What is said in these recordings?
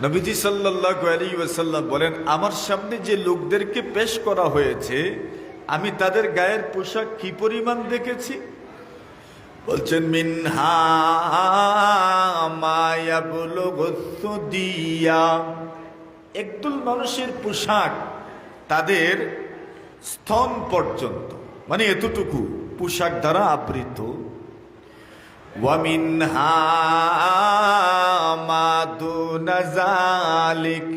নবীজি সাল্লাল্লাহু আলাইহি ওয়াসাল্লাম বলেন, আমার সামনে যে লোকদেরকে পেশ করা হয়েছে আমি তাদের গায়ের পোশাক কি পরিমাণ দেখেছি। বলছেন মিনহা মা ইয়াবলুগু সুদিয়া, একদল মানুষের পোশাক তাদের স্তন পর্যন্ত, মানে এতটুকু পোশাক দ্বারা আবৃত। ওয়া মিনহা মা দুনা যালিক,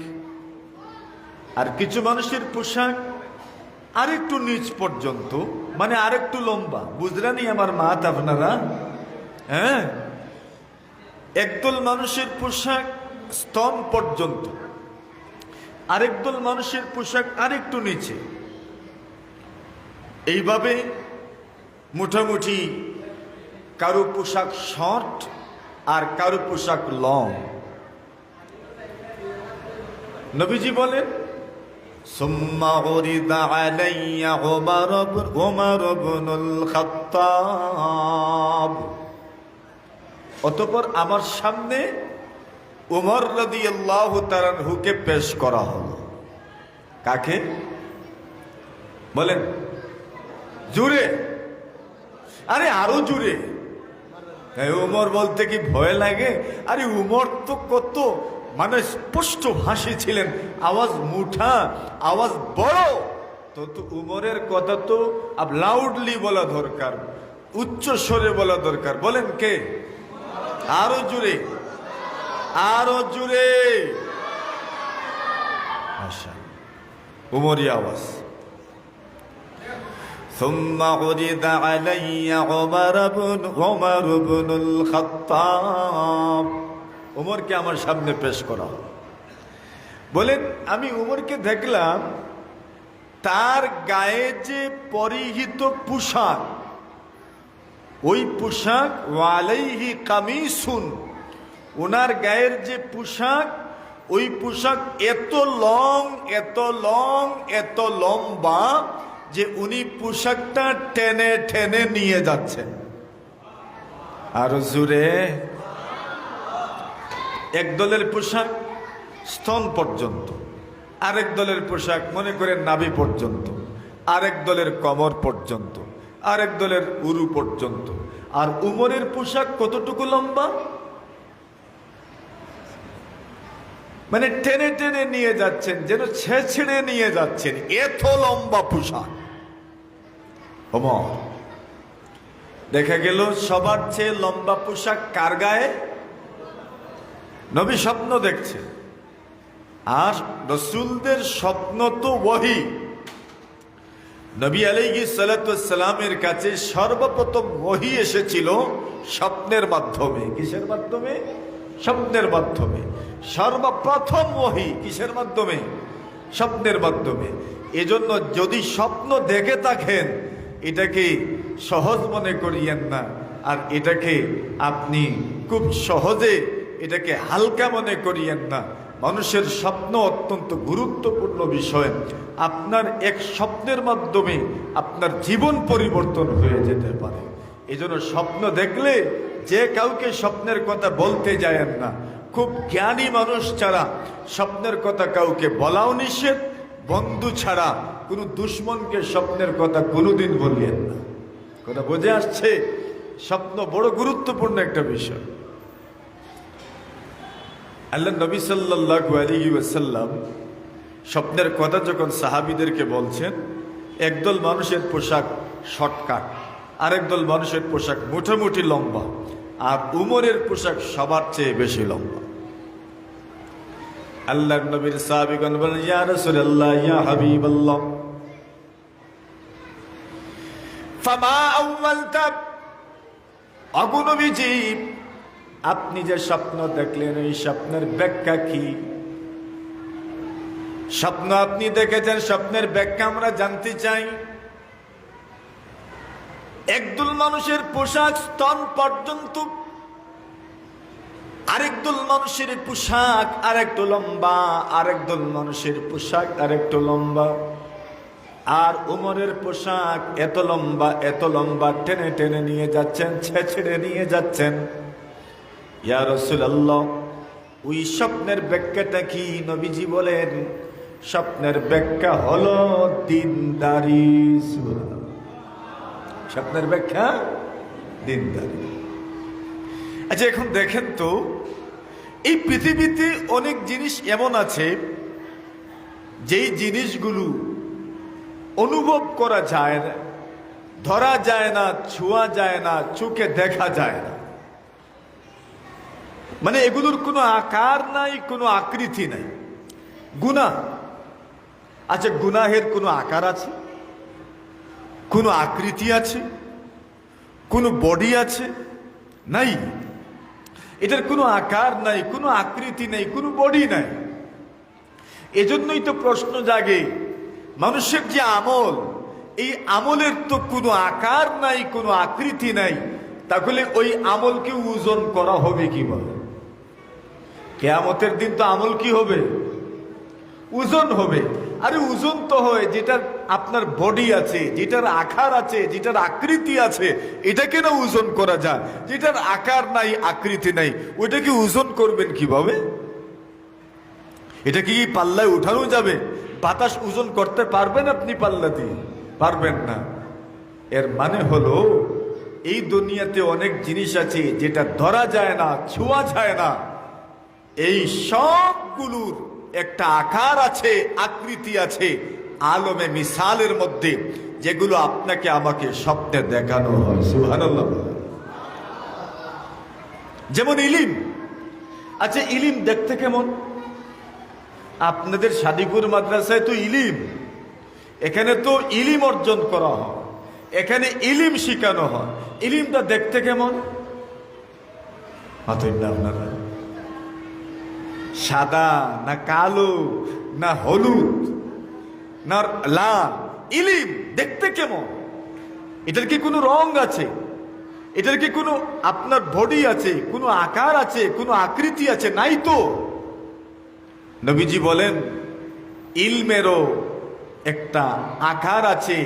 আর কিছু মানুষের পোশাক আরেকটু নিচ পর্যন্ত, মানে আরেকটু লম্বা। বুঝলেনি আমার মাত আপনারা? হ্যাঁ, একদল মানুষের পোশাক স্তন পর্যন্ত, আরেকদল মানুষের পোশাক আরেকটু নিচে। এইভাবে মোটামুটি কারো পোশাক শর্ট আর কারো পোশাক লং। নবীজি বলেন সুম্মা উরিদা আলাইয়া ওমর ইবনুল খাত্তাব, অতঃপর আমার সামনে ওমর রাদিয়াল্লাহু তাআলা আনহুকে পেশ করা হলো। কাকে বলেন? জুড়ে, আরে আরো জুড়ে। উমর বলতে কি ভয় লাগে? আরে উমর তো কত মানে স্পষ্ট ভাষী ছিলেন, আওয়াজ মুঠা, আওয়াজ বড়। তো উমরের কথা তো লাউডলি বলা দরকার, উচ্চ স্বরে বলা দরকার। বলেন কে? আরো জুড়ে, আরো জুড়ে। আচ্ছা, উমরি আওয়াজ। ثم عرض علي عمر بن الخطاب, উমরকে আমার সামনে পেশ করা হলো। বলেন আমি উমরকে দেখলাম তার গায়ে যে পরিহিত পোশাক, ওই পোশাক ওয়ালাইহি কামিসুন, ওনার গায়ের যে পোশাক, ওই পোশাক এত লং, এত লং, এত লম্বা যে উনি পোশাকটা টেনে টেনে নিয়ে যাচ্ছেন। আর জুড়ে, এক দলের পোশাক স্তন পর্যন্ত, আরেক দলের পোশাক মনে করেন নাভি পর্যন্ত, আরেক দলের কোমর পর্যন্ত, আরেক দলের উরু পর্যন্ত। আর উমরের পোশাক কতটুকু লম্বা, মানে টেনে টেনে নিয়ে যাচ্ছেন, যেন ছেড়ে নিয়ে যাচ্ছেন, এত লম্বা পোশাক ওমর। দেখা গেল সবার চেয়ে লম্বা পোশাক কার গায়ে? নবী স্বপ্ন দেখছে, আর রাসূলদের স্বপ্ন তো ওহী। নবী আলাইহিস সালাতু ওয়াস সালামের কাছে সর্বপ্রথম ওহী এসেছিল স্বপ্নের মাধ্যমে। কিসের মাধ্যমে? স্বপ্নের মাধ্যমে। সর্বপ্রথম ওহী কিসের মাধ্যমে? স্বপ্নের মাধ্যমে। এজন্য যদি স্বপ্ন দেখে থাকেন এটাকে সহজ মনে করিয়েন না, আর এটাকে আপনি খুব সহজে এটাকে হালকা মনে করিয়েন না। মানুষের স্বপ্ন অত্যন্ত গুরুত্বপূর্ণ বিষয়। আপনার এক স্বপ্নের মাধ্যমে আপনার জীবন পরিবর্তন হয়ে যেতে পারে। এজন্য স্বপ্ন দেখলে যে কাউকে স্বপ্নের কথা বলতে যায়েন না। খুব জ্ঞানী মানুষ ছাড়া স্বপ্নের কথা কাউকে বলাও নিষেধ। বন্ধু ছাড়া কোনো দুশ্মনকে স্বপ্নের কথা কোনোদিন বলিয়েন না। কথা বুঝে আসছে? স্বপ্ন বড় গুরুত্বপূর্ণ একটা বিষয়। আল্লাহ নবী সাল্লাল্লাহু আলাইহি ওয়াসাল্লাম স্বপ্নের কথা যখন সাহাবীদেরকে বলছেন, একদল মানুষের পোশাক শর্টকাট, আরেকদল মানুষের পোশাক মোটামুটি লম্বা, আর উমরের পোশাক সবার চেয়ে বেশি লম্বা। আল্লাহ নবীর সাহাবীগণ বলেন, ইয়া রাসূলুল্লাহ, ইয়া হাবিবাল্লাহ, ফামা আউয়ালতা, ওগো নবীজি আপনি যে স্বপ্ন দেখলেন এই স্বপ্নের ব্যাখ্যা কি? স্বপ্ন আপনি দেখেছেন, স্বপ্নের ব্যাখ্যা আমরা জানতে চাই। একদল মানুষের পোশাক স্তন পর্যন্ত, আরেকদল মানুষের পোশাক আরেকটু লম্বা, আরেকদল মানুষের পোশাক আরেকটু লম্বা। আর উমরের পোশাক এত লম্বা, এত লম্বা, টেনে টেনে নিয়ে যাচ্ছেন, ছেড়ে নিয়ে যাচ্ছেন। ইয়া রাসূলুল্লাহ, ওই স্বপ্নের ব্যাখ্যাটা কি? নবীজি বলেন স্বপ্নের ব্যাখ্যা হলো দিনদারি। স্বপ্নের ব্যাখ্যা দিনদারি। আচ্ছা, এখন দেখেন তো, এই পৃথিবীতে অনেক জিনিস এমন আছে যেই জিনিসগুলো অনুভব করা যায় না, ধরা যায় না, ছোঁয়া যায় না, চোখে দেখা যায় না। মানে এগুলোর কোনো আকার নাই, কোনো আকৃতি নাই। গুনাহ, আচ্ছা গুনাহের কোনো আকার আছে, কোনো আকৃতি আছে, কোনো বডি আছে? নাই। এটার কোনো আকার নাই, কোনো আকৃতি নাই, কোনো বডি নাই। এজন্যই তো প্রশ্ন জাগে, মানুষের যে আমল, এই আমলের তো কোনো আকার নাই, কোনো আকৃতি নাই, তাহলে ওই আমলকে ওজন করা হবে কিভাবে? কিয়ামতের দিন তো আমল কি হবে? ওজন হবে। আরে ওজন তো হয় যেটার আপনার বডি আছে, যেটার আকার আছে, যেটার আকৃতি আছে, এটাকে না ওজন করা যায়। যেটার আকার নাই, আকৃতি নাই, ওইটাকে ওজন করবেন কিভাবে? এটা কি পাল্লায় উঠানো যাবে? বাতাস ওজন করতে পারবেন আপনি পাল্লা দিয়ে? পারবেন না। এর মানে হলো এই দুনিয়াতে অনেক জিনিস আছে যেটা ধরা যায় না, ছোঁয়া যায় না। এই সবগুলোর একটা আকার আছে, আকৃতি আছে, আলমে মিসালের মধ্যে, যেগুলো আপনাকে আমাকে স্বপ্নে দেখানো হয়। সুবহানাল্লাহ। যেমন ইলিম। আচ্ছা, ইলিম দেখতে কেমন? আপনাদের শাদীপুর মাদ্রাসায় তো ইলিম, এখানে তো ইলিম অর্জন করা হয়, এখানে ইলিম শিখানো হয়। ইলিমটা দেখতে কেমন? আপনারা সাদা না কালো না হলুদ না লাল? ইলিম দেখতে কেমন? এটার কি কোনো রং আছে? এটার কি কোনো আপনার বডি আছে, কোনো আকার আছে, কোনো আকৃতি আছে? নাই তো। নবীজি বলেন ইলমেরও একটা আকার আছে,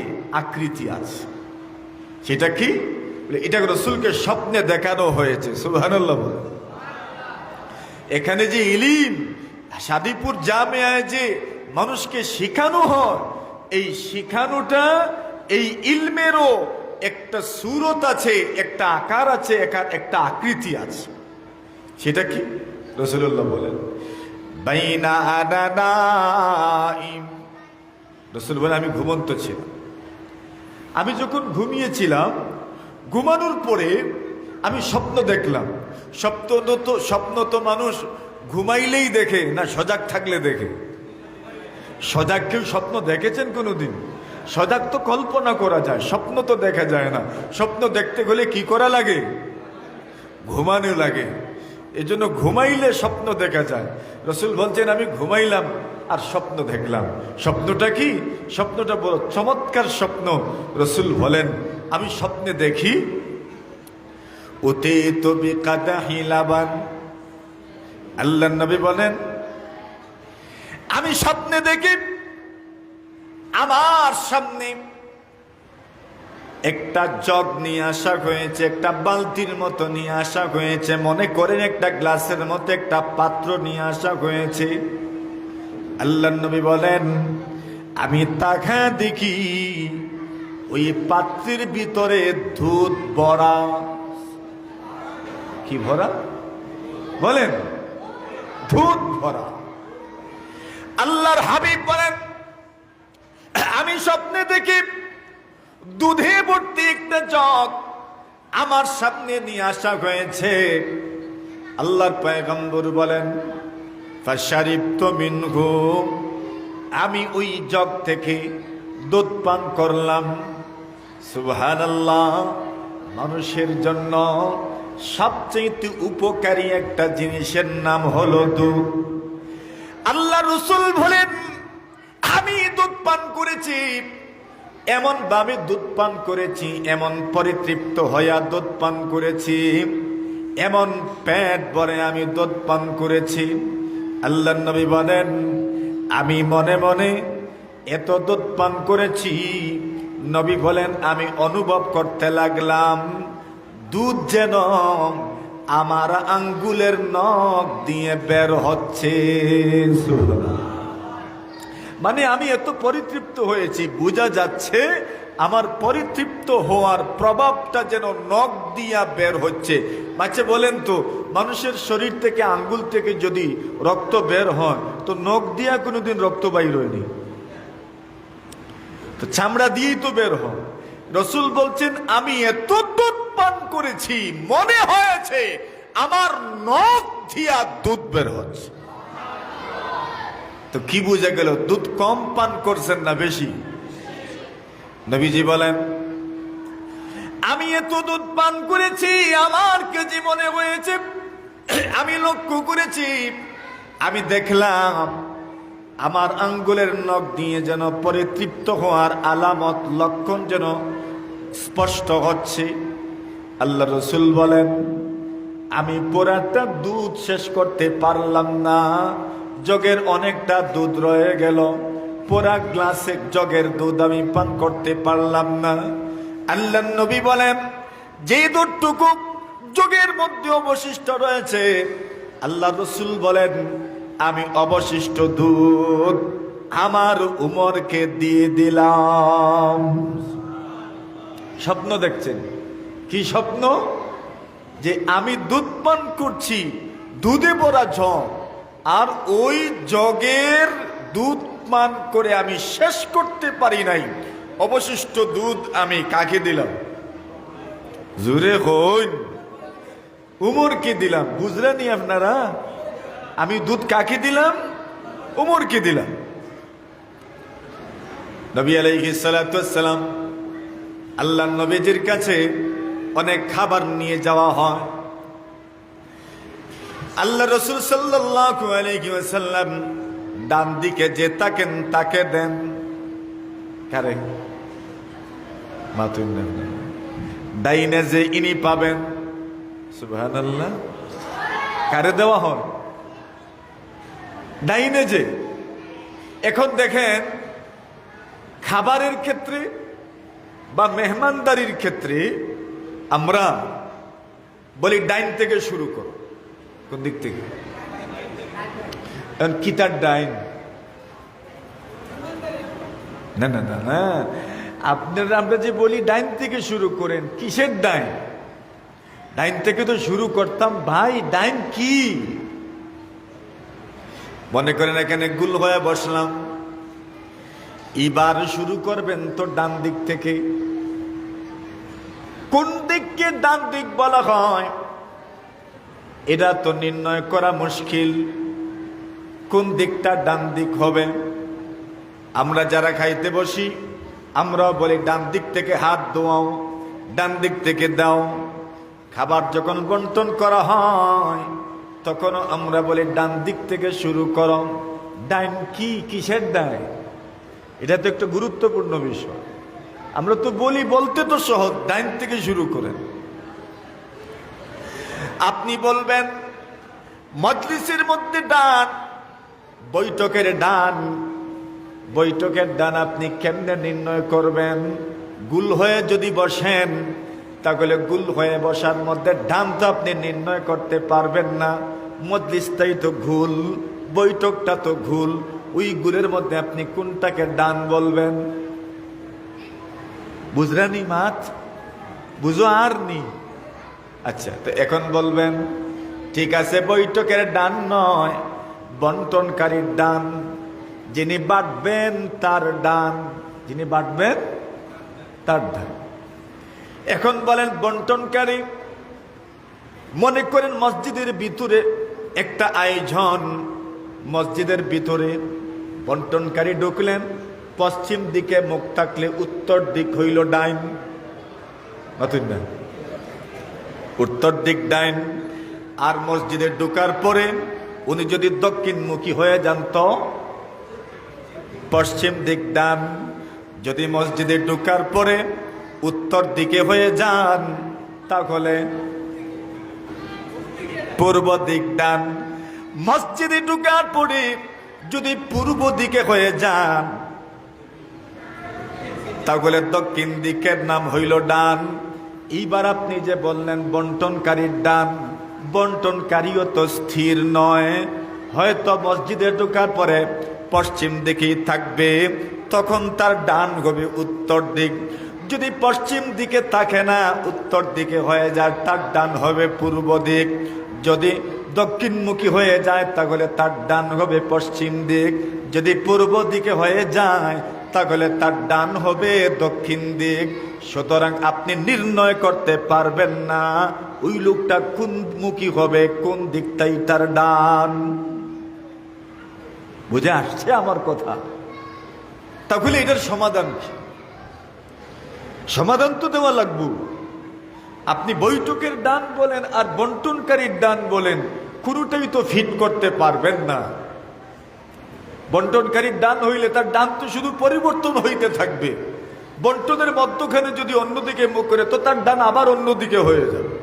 আকৃতি আছে। সেটা কি? এটা রাসূলকে স্বপ্নে দেখানো হয়েছে। সুবহানাল্লাহ। এখানে যে ইলিম শাদীপুর জামিয়ায় যে মানুষকে শেখানো হয়, এই শেখানোটা এই ইলমেরও একটা সূরত আছে, একটা আকার আছে, একটা আকৃতি আছে। সেটা কি? রাসূলুল্লাহ বলেন বাইনা আনা নাইম। রাসূল বলেন আমি ঘুমন্ত ছিলাম। আমি যখন ঘুমিয়েছিলাম, ঘুমানোর পরে আমি স্বপ্ন দেখলাম। স্বপ্ন তো মানুষ ঘুমাইলেই দেখে না, সজাগ থাকলে দেখে? সজাগ কেউ স্বপ্ন দেখেছেন কোনোদিন? সজাগ তো কল্পনা করা যায়, স্বপ্ন তো দেখা যায় না। স্বপ্ন দেখতে গেলে কি করা লাগে? ঘুমানো লাগে। এজন্য ঘুমাইলে স্বপ্ন দেখা যায়। রাসূল বলছেন আমি ঘুমাইলাম আর স্বপ্ন দেখলাম। স্বপ্নটা কি? স্বপ্নটা বড় চমৎকার স্বপ্ন। রাসূল বলেন আমি স্বপ্নে দেখি উতীতু বিকাদাহি লাবান। আল্লাহর নবী বলেন আমি স্বপ্নে দেখি আমার সামনে একটা জগ নিয়ে আসা হয়েছে, একটা বালতির মতো নিয়ে আসা হয়েছে, মনে করেন একটা গ্লাসের মতো একটা পাত্র নিয়ে আসা হয়েছে। আল্লাহর নবী বলেন আমি তাকা দেখি ওই পাত্রের ভিতরে দুধ ভরা। কি ভরা? বলেন দুধ ভরা। আল্লাহর হাবিব বলেন আমি স্বপ্নে দেখি দুধে ভর্তি একটা জগ আমার সামনে নিয়ে আসা হয়েছে। আল্লাহর পয়গম্বর বলেন ফাশারিবতু মিনহু, আমি ওই জগ থেকে দুধ পান করলাম। সুবহানাল্লাহ। মানুষের জন্য সবচেয়ে উপকারী একটা জিনিসের নাম হলো দুধ। আল্লাহ রাসূল বলেন আমি দুধ পান করেছি, এমন ভাবে দুধ পান করেছি, এমন পরিতৃপ্ত হইয়া দুধ পান করেছি, এমন পেট ভরে আমি দুধ পান করেছি। আল্লাহর নবী বলেন আমি মনে মনে এত দুধ পান করেছি, নবী বলেন আমি অনুভব করতে লাগলাম দুধ যেন আমার আঙ্গুলের নখ দিয়ে বের হচ্ছে। মানে আমি এত পরিতৃপ্ত হয়েছি, বোঝা যাচ্ছে আমার পরিতৃপ্ত হওয়ার প্রভাবটা যেন নখ দিয়া বের হচ্ছে। আচ্ছা বলেন তো, মানুষের শরীর থেকে আঙ্গুল থেকে যদি রক্ত বের হয় তো নখ দিয়া কোনোদিন রক্ত বাইর হয়নি, তো চামড়া দিয়েই তো বের হয়। রসুল বলছেন আমি এত দুধ পান করেছি, মনে হয়েছে আমার নখ দিয়া দুধ বের হচ্ছে। তো কি বুঝে গেল, দুধ কম পান করছেন না বেশি? নবীজি বলেন আমি এত দুধ পান করেছি, আমার কেজি মনে হয়েছে। আমি লক্ষ্য করেছি, আমি দেখলাম আমার আঙ্গুলের নখ দিয়ে যেন পরিতৃপ্ত হওয়ার আলামত লক্ষণ যেন স্পষ্ট হচ্ছে। আল্লাহ রসুল বলেন আমি পুরাটা দুধ শেষ করতে পারলাম না, জগের অনেকটা দুধ রয়ে গেল, পুরা গ্লাসে জগের দুধ আমি পান করতে পারলাম না। আল্লাহ নবী বলেন যে দুধটুকু জগের মধ্যে অবশিষ্ট রয়েছে, আল্লাহ রসুল বলেন আমি অবশিষ্ট দুধ আমার উমরকে দিয়ে দিলাম। স্বপ্ন দেখছেন? কি স্বপ্ন? যে আমি দুধ পান করছি, দুধে ভরা জগ, আর ওই জগের দুধ পান করে আমি শেষ করতে পারি নাই, অবশিষ্ট দুধ আমি কাকে দিলাম? জোরে হইন, উমরকে দিলাম। বুঝলেনি আপনারা? আমি দুধ কাকে দিলাম? উমরকে দিলাম। নবী আলাইহিস সালাতু ওয়াস সালাম, আল্লাহ নবীজির কাছে অনেক খাবার নিয়ে যাওয়া হয়। আল্লাহ রসুল সাল্লাল্লাহু আলাইহি ওয়াসাল্লাম ডান দিকে যে তাকেন তাকে দেন। কারে? মাতুন দেন। ডাইনে যে ইনি পাবেন, সুবহানাল্লাহ। কারে দেওয়া হয়? ডাইনে যে। এখন দেখেন খাবারের ক্ষেত্রে বা মেহমানদারির ক্ষেত্রে আমরা বলি ডাইন থেকে শুরু করো। কোন দিক থেকে? কিতার ডাইন? না না না না, আপনারা আমরা যে বলি ডাইন থেকে শুরু করেন, কিসের ডাইন? ডাইন থেকে তো শুরু করতাম ভাই। ডাইন কি? মনে করেন এখানে গুল হয়ে বসলাম, এবার শুরু করবেন তো ডান দিক থেকে। কোন দিককে ডান দিক বলা হয় এটা তো নির্ণয় করা মুশকিল। কোন দিকটা ডান দিক হবে? আমরা যারা খাইতে বসি আমরাও বলি ডান দিক থেকে হাত ধোয়াও, ডান দিক থেকে দাও। খাবার যখন বন্টন করা হয় তখনও আমরা বলি ডান দিক থেকে শুরু করো। ডাইন কি? কিসের ডাইন? এটা তো একটা গুরুত্বপূর্ণ বিষয়। আমরা তো বলি, বলতে তো সহজ, ডাইন থেকে শুরু করেন। আপনি বলবেন মজলিসের মধ্যে ডান, বৈঠকের ডান। বৈঠকের ডান আপনি কেমনে নির্ণয় করবেন? গুল হয়ে যদি বসেন তাহলে গুল হয়ে বসার মধ্যে ডান তো আপনি নির্ণয় করতে পারবেন না। মজলিসটাই তো ঘুল, বৈঠকটা তো ঘুল, ওই গুলের মধ্যে আপনি কোনটাকে ডান বলবেন? বুঝলেনি মাত? বুঝো আর নি? আচ্ছা, তো এখন বলবেন ঠিক আছে বৈঠকের ডান নয়, বন্টনকারীর ডান। যিনি বাটবেন তার ডান, যিনি বাটবেন তার ডান। এখন বলেন বন্টনকারী। মনে করেন মসজিদের ভিতরে একটা আয়োজন, মসজিদের ভিতরে বন্টনকারী ঢুকলেন, পশ্চিম দিকে মুখ থাকলে উত্তর দিক হইল ডাইন। না, উত্তর দিক ডাইন। আর মসজিদে ঢুকার পরে উনি যদি দক্ষিণমুখী হয়ে যান তো পশ্চিম দিক ডান। যদি মসজিদে ঢুকার পরে উত্তর দিকে হয়ে যান তাহলে পূর্ব দিক ডান। মসজিদে ঢুকার পরে যদি পূর্ব দিকে হয়ে যান তাহলে দক্ষিণ দিকের নাম হইল ডান। এইবার আপনি যে বললেন বন্টনকারীর ডান, বন্টনকারীও তো স্থির নয়, হয়তো মসজিদে ঢোকার পরে পশ্চিম দিকেই থাকবে, তখন তার ডান হবে উত্তর দিক। যদি পশ্চিম দিকে থাকে না, উত্তর দিকে হয়ে যায়, তার ডান হবে পূর্ব দিক। যদি দক্ষিণমুখী হয়ে যায় তাহলে তার ডান হবে পশ্চিম দিক। যদি পূর্ব দিকে হয়ে যায় তাহলে তার ডান হবে দক্ষিণ দিক। সুতরাং আপনি নির্ণয় করতে পারবেন না ওই লোকটা কোন মুখী হবে, কোন দিকটাই তার ডান। বুঝে আসছে আমার কথা? তাহলে এটার সমাধান কি? সমাধান তো দেওয়া লাগবে। আপনি বৈঠকের ডান বলেন আর বন্টনকারীর ডান বলেন, কোনোটাই তো ফিট করতে পারবেন না। বন্টনকারীর ডান হইলে তার ডান তো শুধু পরিবর্তন হইতে থাকবে। বন্টনের মধ্যখানে যদি অন্যদিকে মুখ করে তো তার ডান আবার অন্যদিকে হয়ে যাবে।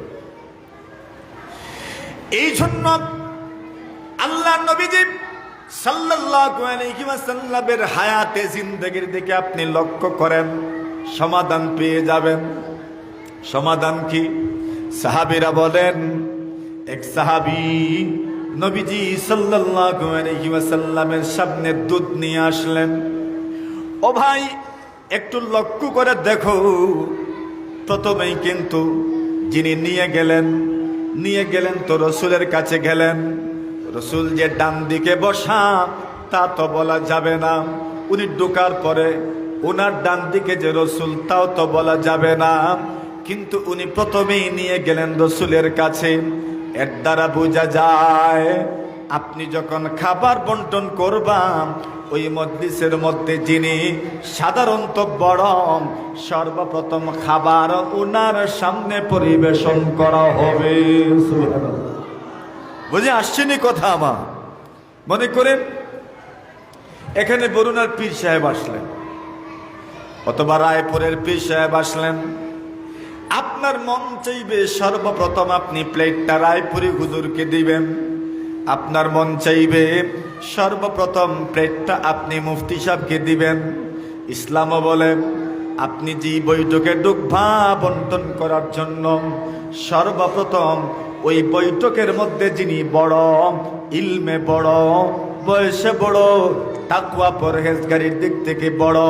এই জন্য আল্লাহ নবীজি সাল্লাল্লাহু আলাইহি ওয়াসাল্লামের হায়াতে জিন্দেগির দিকে আপনি লক্ষ্য করেন, সমাধান পেয়ে যাবেন। সমাধান কি? সাহাবীরা বলেন, এক সাহাবী নবীজি সাল্লাল্লাহু আলাইহি ওয়াসাল্লামের সামনে দুধ নিয়ে আসলেন। ও ভাই, একটু লক্ষ্য করে দেখো, প্রথমেই কিন্তু যিনি নিয়ে গেলেন তো রসুলের কাছে গেলেন। রসুল যে ডান দিকে বসা তা তো বলা যাবে না। উনি ঢোকার পরে ওনার ডান দিকে যে রসুল তাও তো বলা যাবে না। কিন্তু উনি প্রথমেই নিয়ে গেলেন রসুলের কাছে। এর দ্বারা বোঝা যায় আপনি যখন খাবার বন্টন করবান, ওই মজলিসের মধ্যে যিনি সাধারণত বড়, সর্বপ্রথম খাবার ওনার সামনে পরিবেশন করা হবে। বুঝে আসছেনি কথা আমার? মনে করেন এখানে বরুণার পীর সাহেব আসলেন, অথবা রায়পুরের পীর সাহেব আসলেন। আপনার মন চাইবে সর্বপ্রথম আপনি প্লেটটা রায়পুরি হুজুরকে দিবেন। আপনার মন চাইবে সর্বপ্রথম প্লেটটা আপনি মুফতি সাহেবকে দিবেন। ইসলামও বলে আপনি যে বৈঠকে ঢুকবা বন্টন করার জন্য, সর্বপ্রথম ওই বৈঠকের মধ্যে যিনি বড়, ইলমে বড়, বয়সে বড়, তাকওয়া পরহেজগারির দিক থেকে বড়,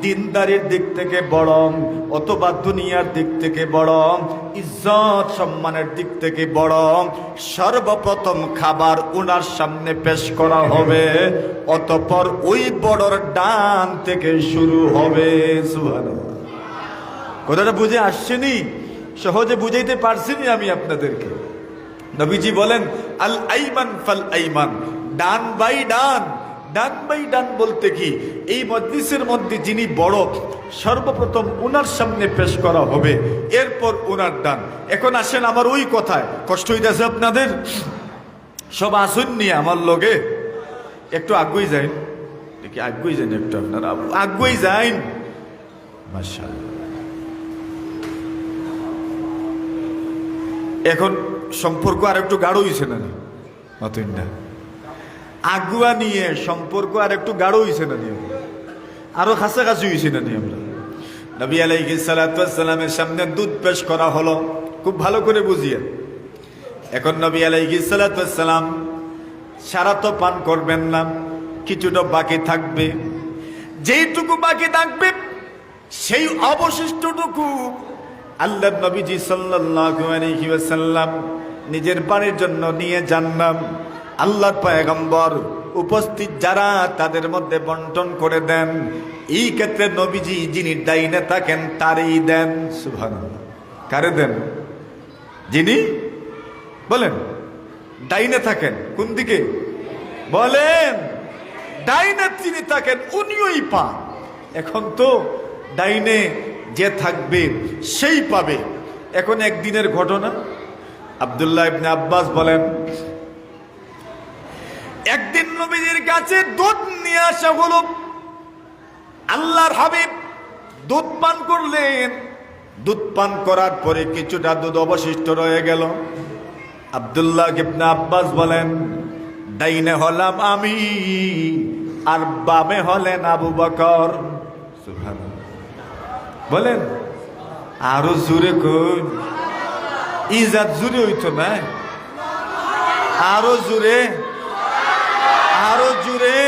দিনদারির দিক থেকে বড়, অথবা দুনিয়ার দিক থেকে বড়, ইজ্জত সম্মানের দিক থেকে বড়, সর্বপ্রথম খাবার ওনার সামনে পেশ করা হবে। অতঃপর ওই বড়র ডান থেকে শুরু হবে। সুবহানাল্লাহ। কথাটা বুঝে আসছেনি? সহজে বুঝাইতে পারছিনি আমি আপনাদেরকে? নবীজি বলেন আল আইমান ফাল আইমান, ডান বাই ডান। ডান বাই ডান বলতে কি, এই মজলিসের মধ্যে যিনি বড় সর্বপ্রথম ওনার সামনে পেশ করা হবে, এরপর ওনার ডান। এখন আসেন আমার ওই কথায়, কষ্ট হইতেছে আপনাদের? সব আসুন নিয়ে আমার লগে একটু আগুই যাইন, দেখি আগুই যান একটু, আপনারা আগুই যাইন। মাশাআল্লাহ। এখন সম্পর্ক আর একটু গাঢ় হয়েছে না? নতুন না আগুয়া নিয়ে সম্পর্ক আর একটু গাঢ় হয়েছে না? আরো কাছাকাছি হয়েছে না? আমরা নবী আলাইহিস সালাতু ওয়াস সালামের সামনে দুধ পেশ করা হলো, খুব ভালো করে বুঝিয়ে। এখন নবী আলাইহিস সালাতু ওয়াস সালাম সারা তো পান করবেন না, কিছুটা বাকি থাকবে। যেইটুকু বাকি থাকবে সেই অবশিষ্টটুকু আল্লাহর নবীজি সাল্লাল্লাহু আলাইহি ওয়াসাল্লাম নিজের পানির জন্য নিয়ে যান। আল্লাহর পয়গম্বর উপস্থিত যারা তাদের মধ্যে বন্টন করে দেন। এই ক্ষেত্রে নবীজি যিনি ডাইনে থাকেন তারই দেন। সুবহানাল্লাহ। কারে দেন? যিনি বলেন ডাইনে থাকেন। কোন দিকে বলেন? ডাইনে যিনি থাকেন উনিই পান। এখন তো ডাইনে যে থাকবে সেই পাবে। এখন একদিনের ঘটনা, আব্দুল্লাহ ইবনে আব্বাস বলেন একদিন নবীজির কাছে দুধ নিয়ে আসা হলো। আল্লাহর হাবিব দুধ পান করলেন। দুধ পান করার পরে কিছুটা দুধ অবশিষ্ট রয়ে গেল। আব্দুল্লাহ ইবনে আব্বাস বলেন ডাইনে হলাম আমি আর বামে হলেন আবু বকর। সুবহানাল্লাহ। বলেন আরো জোরে কোন? ইজাত জোরে হইতো না? আরো জোরে, আরো জোরে।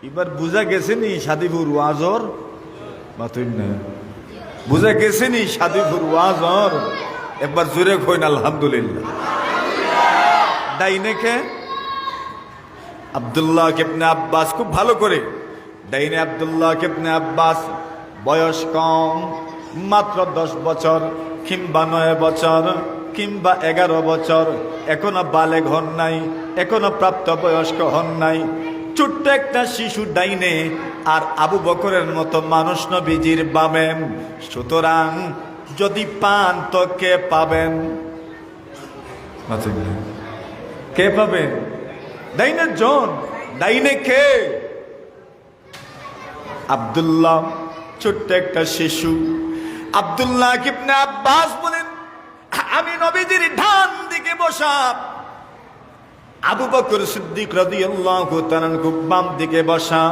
এবার বুঝা গেছে নি সাদিপুর ওয়াজর মাতুন না, বুঝা গেছে নি সাদিপুর ওয়াজর। একবার জোরে কইন আলহামদুলিল্লাহ। ডাইনে কে? আব্দুল্লাহ ইবনে আব্বাস। খুব ভালো করে ডাইনে আব্দুল্লাহ ইবনে আব্বাস, বয়স কম, মাত্র 10 বছর কিংবা 9 বছর কিংবা 11 বছর, এখনো বালেগ হন নাই, এখনো প্রাপ্তবয়স্ক হন নাই, ছোট্ট একটা শিশু ডাইনে, আর আবু বকরের মতো মানুষ নবীজির বামে। সুতরাং যদি পান তো কে পাবেন? কে পাবেন? ডাইনে জন, ডাইনে কে? আব্দুল্লাহ, ছোট্ট একটা শিশু। আব্দুল্লাহ ইবনে আব্বাস বলেন, আমি নবীজির ডান দিকে বসা, আবু বকর সিদ্দিক রাদিয়াল্লাহু তাআলা বাম দিকে বসা,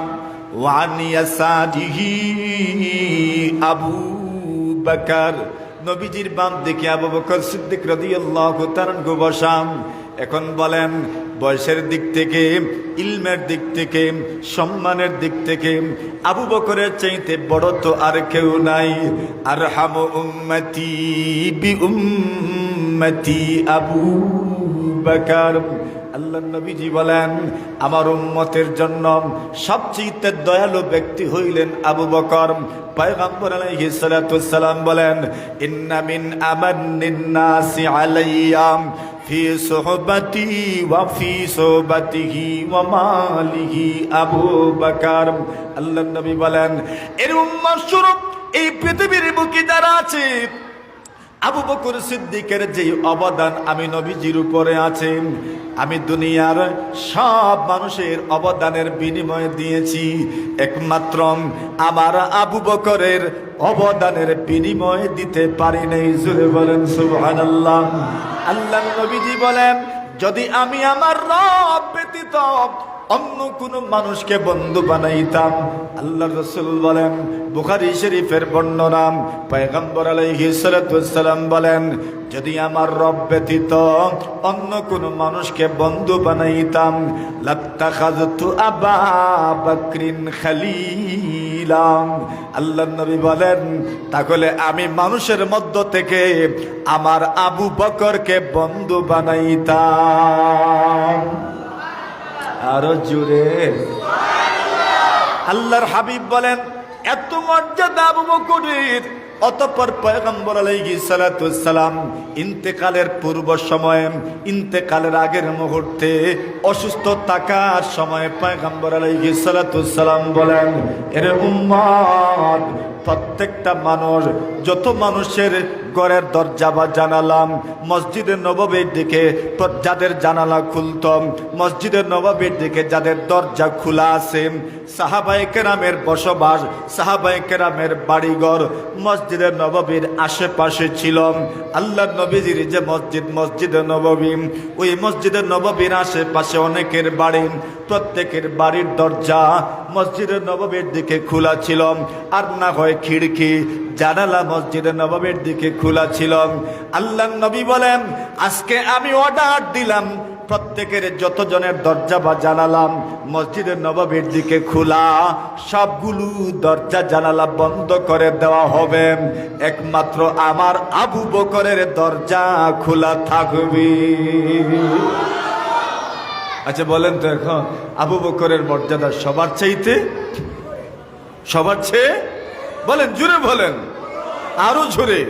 ওয়ান ইয়াসারিহি আবু বকর, নবীজির বাম দিকে আবু বকর সিদ্দিক রাদিয়াল্লাহু তাআলা বসা। এখন বলেন, বয়সের দিক থেকে, ইলমের দিক থেকে, সম্মানের দিক থেকে আবু বকরের চাইতে বড় তো আর কেউ নাই। আরহামু উম্মতি বি উম্মতি আবু বকর। আল্লাহ নবীজি বলেন, আমার উম্মতের জন্য সবচেয়ে দয়ালু ব্যক্তি হইলেন আবু বকর। পয়গম্বর আলাইহিস সালাতু ওয়াস সালাম বলেন, ইন্না মিন আমান্নিন নাসি আলাইয়া ফি সুহবাতি ওয়া ফি সুহবাতিহি ওয়া মালিহি আবু বকর। আল্লাহ নবী বলেন, এর উম্মত স্বরূপ এই পৃথিবীর বুকে যারা আছে, আবু বকর সিদ্দিকের যে অবদান আমি নবীজির উপরে আছে, আমি দুনিয়ার সব মানুষের অবদানের বিনিময়ে দিয়েছি, একমাত্র আমার আবু বকরের অবদানের বিনিময়ে দিতে পারি নাই। জোরে বলেন সুবহানাল্লাহ। আল্লাহ নবীজি বলেন, যদি আমি আমার রব ব্যতীত অন্য কোন মানুষকে বন্ধু বানাইতাম, আল্লাহর রাসূল বলেন, বুখারী শরীফের বর্ণনা, পয়গম্বর আলাইহিস সালাতু ওয়াস সালাম বলেন, যদি আমার রব ব্যতীত অন্য কোন মানুষকে বন্ধু বানাইতাম, লাত্তাখাযতু আবা বকরিন খলীলা। আল্লাহর নবী বলেন, তাহলে আমি মানুষের মধ্য থেকে আমার আবু বকরকে বন্ধু বানাইতাম। আরো জোরে। আল্লাহর হাবিব বলেন, এত মর্যাদা আবু বকরের। অতঃপর পয়গম্বর আলাইহিস সালাতু ওয়াস সালাম ইন্তেকালের পূর্ব সময়ে, ইন্তেকালের আগের মুহূর্তে, অসুস্থ থাকার সময় পয়গম্বর আলাইহিস সালাতু ওয়াস সালাম বলেন, এর উম্মত, প্রত্যেকটা মানুষ, যত মানুষের ঘরের দরজা বা জানালা মসজিদের নববীর দিকে যাদের জানালা খুলতম, মসজিদের নববীর দিকে যাদের দরজা খোলা আছে, সাহাবায়ে কেরামের বসবাস, সাহাবায়ে কেরামের বাড়িঘর মসজিদের নববীর আশেপাশে ছিল। আল্লাহর নবীজির যে মসজিদ, মসজিদের নববী, ওই মসজিদের নববীর আশেপাশে অনেকের বাড়ি, প্রত্যেকের বাড়ির দরজা মসজিদের নববীর দিকে খোলা ছিল, আর না হয় খিড়কি জানালা মসজিদের নববীর দিকে খোলা ছিল। আল্লাহর নবী বলেন, আজকে আমি অর্ডার দিলাম, প্রত্যেকের যতজনের দরজা বা জানালা মসজিদের নববীর দিকে খোলা, সবগুলো দরজা জানালা বন্ধ করে দেওয়া হবে, একমাত্র আমার আবু বকরের দরজা খোলা থাকবে। আচ্ছা বলেন তো, এখন আবু বকরের মর্যাদা সবার চাইতে, সবার চেয়ে? বলেন, জোরে বলেন, আরো জোরে।